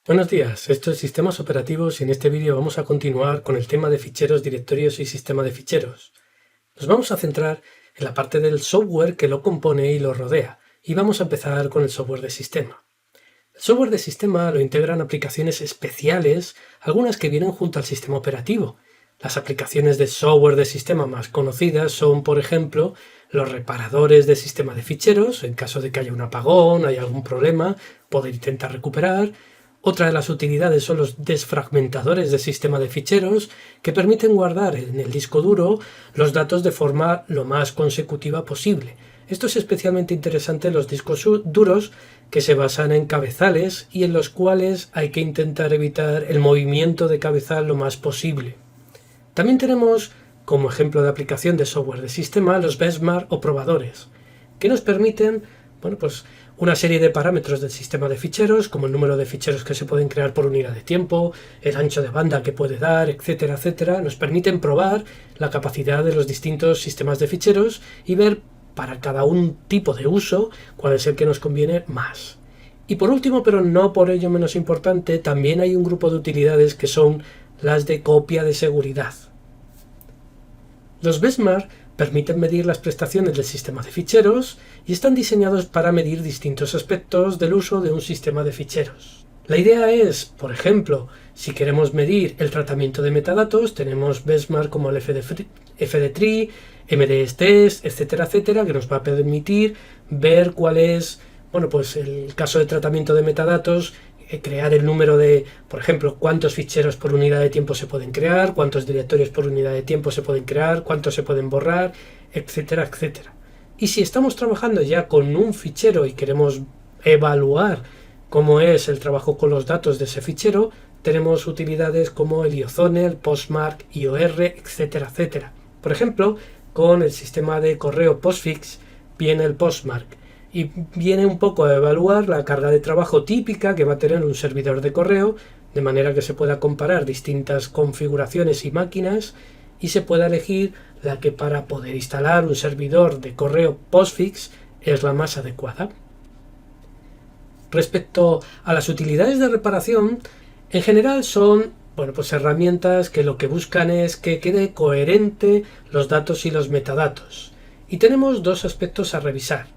Buenos días, esto es Sistemas Operativos y en este vídeo vamos a continuar con el tema de ficheros, directorios y sistema de ficheros. Nos vamos a centrar en la parte del software que lo compone y lo rodea, y vamos a empezar con el software de sistema. El software de sistema lo integran aplicaciones especiales, algunas que vienen junto al sistema operativo. Las aplicaciones de software de sistema más conocidas son, por ejemplo, los reparadores de sistema de ficheros, en caso de que haya un apagón, haya algún problema, poder intentar recuperar. Otra de las utilidades son los desfragmentadores de sistema de ficheros, que permiten guardar en el disco duro los datos de forma lo más consecutiva posible. Esto es especialmente interesante en los discos duros que se basan en cabezales y en los cuales hay que intentar evitar el movimiento de cabezal lo más posible. También tenemos, como ejemplo de aplicación de software de sistema, los benchmark o probadores, que nos permiten una serie de parámetros del sistema de ficheros, como el número de ficheros que se pueden crear por unidad de tiempo, el ancho de banda que puede dar, etcétera, etcétera. Nos permiten probar la capacidad de los distintos sistemas de ficheros y ver para cada un tipo de uso cuál es el que nos conviene más. Y por último, pero no por ello menos importante, también hay un grupo de utilidades que son las de copia de seguridad. Los benchmark permiten medir las prestaciones del sistema de ficheros y están diseñados para medir distintos aspectos del uso de un sistema de ficheros. La idea es, por ejemplo, si queremos medir el tratamiento de metadatos, tenemos benchmark como el FD-Tree, MDS-Test, etcétera, etcétera, que nos va a permitir ver cuál es, el caso de tratamiento de metadatos, crear el número de, por ejemplo, cuántos ficheros por unidad de tiempo se pueden crear, cuántos directorios por unidad de tiempo se pueden crear, cuántos se pueden borrar, etcétera, etcétera. Y si estamos trabajando ya con un fichero y queremos evaluar cómo es el trabajo con los datos de ese fichero, tenemos utilidades como el IOZone, el Postmark, IOR, etcétera, etcétera. Por ejemplo, con el sistema de correo Postfix viene el Postmark, y viene un poco a evaluar la carga de trabajo típica que va a tener un servidor de correo, de manera que se pueda comparar distintas configuraciones y máquinas y se pueda elegir la que para poder instalar un servidor de correo Postfix es la más adecuada. Respecto a las utilidades de reparación, en general son herramientas que lo que buscan es que quede coherente los datos y los metadatos. Y tenemos dos aspectos a revisar.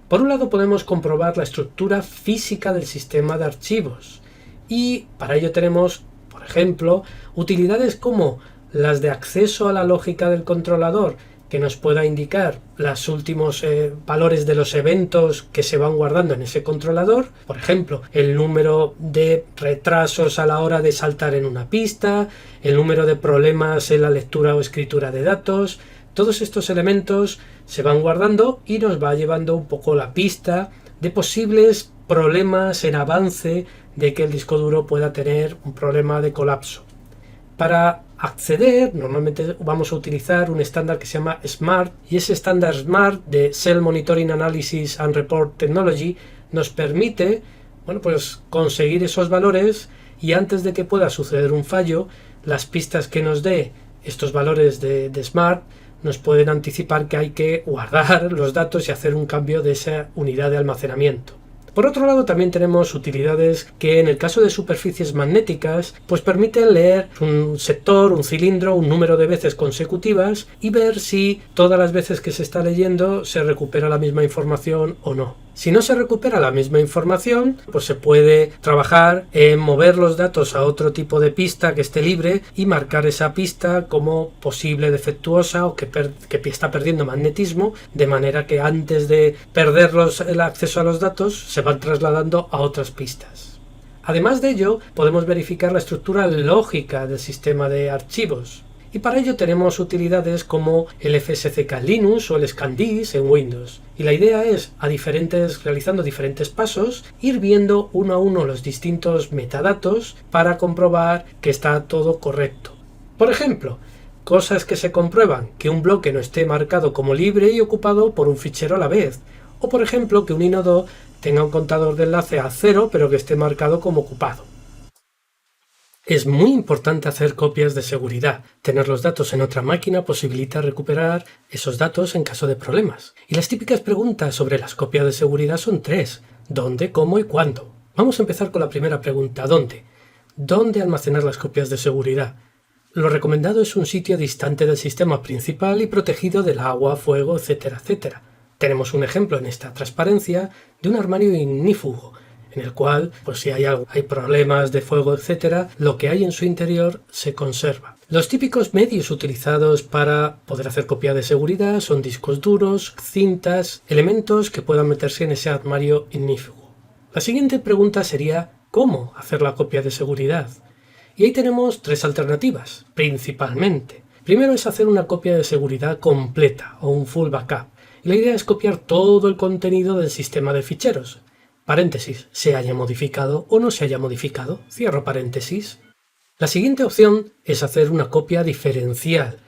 Por un lado podemos comprobar la estructura física del sistema de archivos y para ello tenemos, por ejemplo, utilidades como las de acceso a la lógica del controlador, que nos pueda indicar los últimos valores de los eventos que se van guardando en ese controlador, por ejemplo, el número de retrasos a la hora de saltar en una pista, el número de problemas en la lectura o escritura de datos. Todos estos elementos se van guardando y nos va llevando un poco la pista de posibles problemas en avance de que el disco duro pueda tener un problema de colapso. Para acceder, normalmente vamos a utilizar un estándar que se llama SMART, y ese estándar SMART de Cell Monitoring Analysis and Report Technology nos permite conseguir esos valores y antes de que pueda suceder un fallo, las pistas que nos dé estos valores de SMART nos pueden anticipar que hay que guardar los datos y hacer un cambio de esa unidad de almacenamiento. Por otro lado, también tenemos utilidades que en el caso de superficies magnéticas permiten leer un sector, un cilindro, un número de veces consecutivas y ver si todas las veces que se está leyendo se recupera la misma información o no. Si no se recupera la misma información, se puede trabajar en mover los datos a otro tipo de pista que esté libre y marcar esa pista como posible defectuosa o que está perdiendo magnetismo, de manera que antes de perder el acceso a los datos se van trasladando a otras pistas. Además de ello, podemos verificar la estructura lógica del sistema de archivos. Y para ello tenemos utilidades como el FSCK Linux o el ScanDisk en Windows. Y la idea es, realizando diferentes pasos, ir viendo uno a uno los distintos metadatos para comprobar que está todo correcto. Por ejemplo, cosas que se comprueban: que un bloque no esté marcado como libre y ocupado por un fichero a la vez. O por ejemplo, que un inodo tenga un contador de enlace a 0 pero que esté marcado como ocupado. Es muy importante hacer copias de seguridad. Tener los datos en otra máquina posibilita recuperar esos datos en caso de problemas. Y las típicas preguntas sobre las copias de seguridad son tres: ¿dónde, cómo y cuándo? Vamos a empezar con la primera pregunta. ¿Dónde? ¿Dónde almacenar las copias de seguridad? Lo recomendado es un sitio distante del sistema principal y protegido del agua, fuego, etcétera, etcétera. Tenemos un ejemplo en esta transparencia de un armario ignífugo, en el cual, pues si hay problemas de fuego, etcétera, lo que hay en su interior se conserva. Los típicos medios utilizados para poder hacer copia de seguridad son discos duros, cintas, elementos que puedan meterse en ese armario ignífugo. La siguiente pregunta sería ¿cómo hacer la copia de seguridad? Y ahí tenemos tres alternativas, principalmente. Primero es hacer una copia de seguridad completa o un full backup. Y la idea es copiar todo el contenido del sistema de ficheros. Paréntesis, se haya modificado o no se haya modificado, cierro paréntesis. La siguiente opción es hacer una copia diferencial.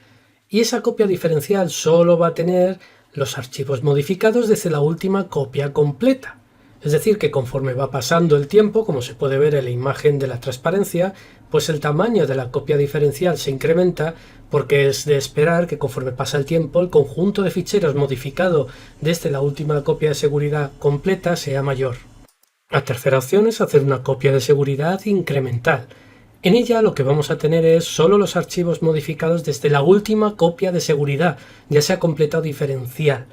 Y esa copia diferencial solo va a tener los archivos modificados desde la última copia completa. Es decir, que conforme va pasando el tiempo, como se puede ver en la imagen de la transparencia, pues el tamaño de la copia diferencial se incrementa porque es de esperar que conforme pasa el tiempo el conjunto de ficheros modificado desde la última copia de seguridad completa sea mayor. La tercera opción es hacer una copia de seguridad incremental. En ella lo que vamos a tener es solo los archivos modificados desde la última copia de seguridad, ya sea completa o diferencial.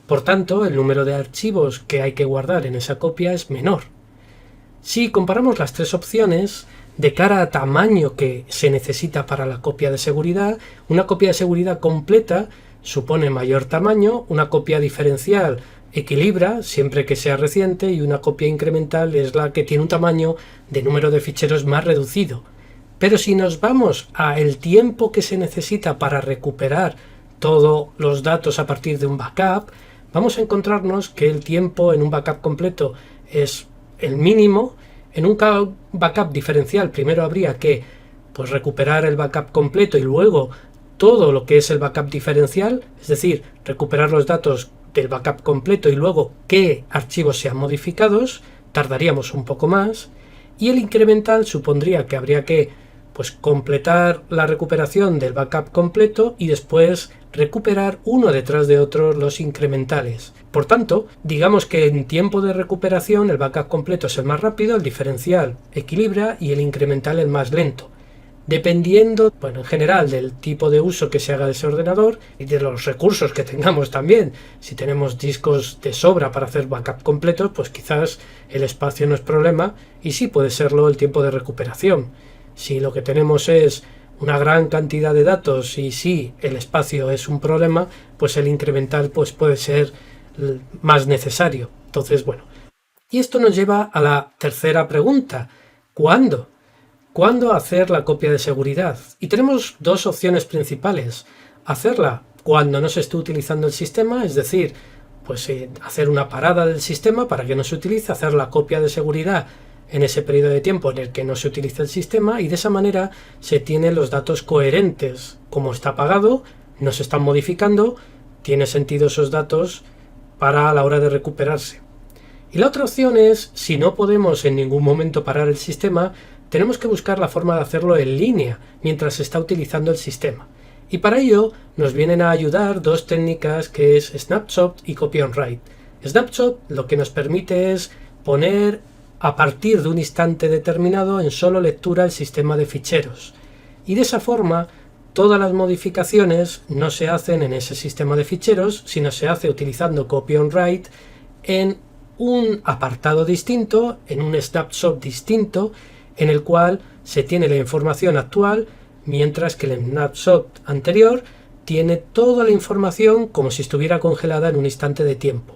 Por tanto, el número de archivos que hay que guardar en esa copia es menor. Si comparamos las tres opciones, de cara a tamaño que se necesita para la copia de seguridad, una copia de seguridad completa supone mayor tamaño, una copia diferencial equilibra siempre que sea reciente y una copia incremental es la que tiene un tamaño de número de ficheros más reducido. Pero si nos vamos a el tiempo que se necesita para recuperar todos los datos a partir de un backup, vamos a encontrarnos que el tiempo en un backup completo es el mínimo. En un backup diferencial primero habría que recuperar el backup completo y luego todo lo que es el backup diferencial, es decir, recuperar los datos del backup completo y luego qué archivos sean modificados, tardaríamos un poco más. Y el incremental supondría que habría que completar la recuperación del backup completo y después recuperar uno detrás de otro los incrementales. Por tanto, digamos que en tiempo de recuperación el backup completo es el más rápido, el diferencial equilibra y el incremental el más lento. Dependiendo, en general, del tipo de uso que se haga de ese ordenador y de los recursos que tengamos también. Si tenemos discos de sobra para hacer backup completos, pues quizás el espacio no es problema y sí puede serlo el tiempo de recuperación. Si lo que tenemos es una gran cantidad de datos y si el espacio es un problema, pues el incremental puede ser más necesario. Entonces, y esto nos lleva a la tercera pregunta. ¿Cuándo? ¿Cuándo hacer la copia de seguridad? Y tenemos dos opciones principales. Hacerla cuando no se esté utilizando el sistema, es decir, hacer una parada del sistema para que no se utilice, hacer la copia de seguridad en ese periodo de tiempo en el que no se utiliza el sistema y de esa manera se tienen los datos coherentes. Como está apagado, no se están modificando, tiene sentido esos datos para la hora de recuperarse. Y la otra opción es, si no podemos en ningún momento parar el sistema, tenemos que buscar la forma de hacerlo en línea mientras se está utilizando el sistema. Y para ello nos vienen a ayudar dos técnicas que es Snapshot y Copy on Write. Snapshot lo que nos permite es poner a partir de un instante determinado en solo lectura el sistema de ficheros. Y de esa forma todas las modificaciones no se hacen en ese sistema de ficheros, sino se hace utilizando Copy on Write en un apartado distinto, en un snapshot distinto, en el cual se tiene la información actual, mientras que el snapshot anterior tiene toda la información como si estuviera congelada en un instante de tiempo.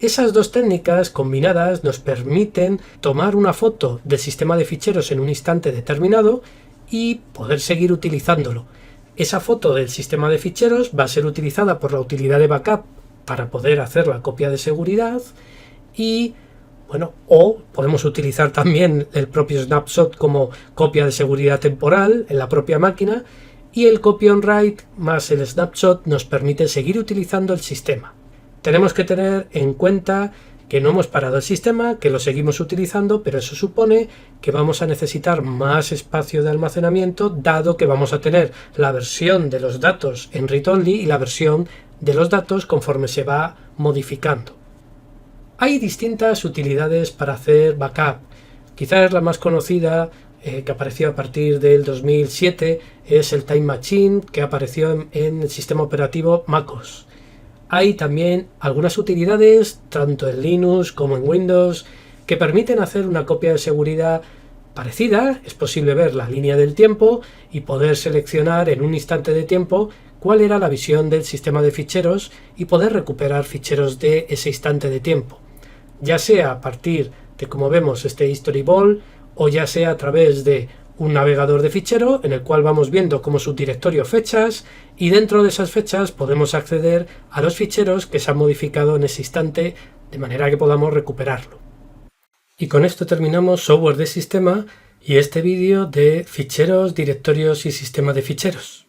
Esas dos técnicas combinadas nos permiten tomar una foto del sistema de ficheros en un instante determinado y poder seguir utilizándolo. Esa foto del sistema de ficheros va a ser utilizada por la utilidad de backup para poder hacer la copia de seguridad y o podemos utilizar también el propio snapshot como copia de seguridad temporal en la propia máquina y el copy on write más el snapshot nos permite seguir utilizando el sistema. Tenemos que tener en cuenta que no hemos parado el sistema, que lo seguimos utilizando, pero eso supone que vamos a necesitar más espacio de almacenamiento dado que vamos a tener la versión de los datos en read-only y la versión de los datos conforme se va modificando. Hay distintas utilidades para hacer backup. Quizás la más conocida, que apareció a partir del 2007, es el Time Machine, que apareció en el sistema operativo MacOS. Hay también algunas utilidades, tanto en Linux como en Windows, que permiten hacer una copia de seguridad parecida. Es posible ver la línea del tiempo y poder seleccionar en un instante de tiempo cuál era la visión del sistema de ficheros y poder recuperar ficheros de ese instante de tiempo, ya sea a partir de, como vemos, este History Ball, o ya sea a través de un navegador de fichero en el cual vamos viendo como subdirectorio fechas, y dentro de esas fechas podemos acceder a los ficheros que se han modificado en ese instante de manera que podamos recuperarlo. Y con esto terminamos software de sistema y este vídeo de ficheros, directorios y sistema de ficheros.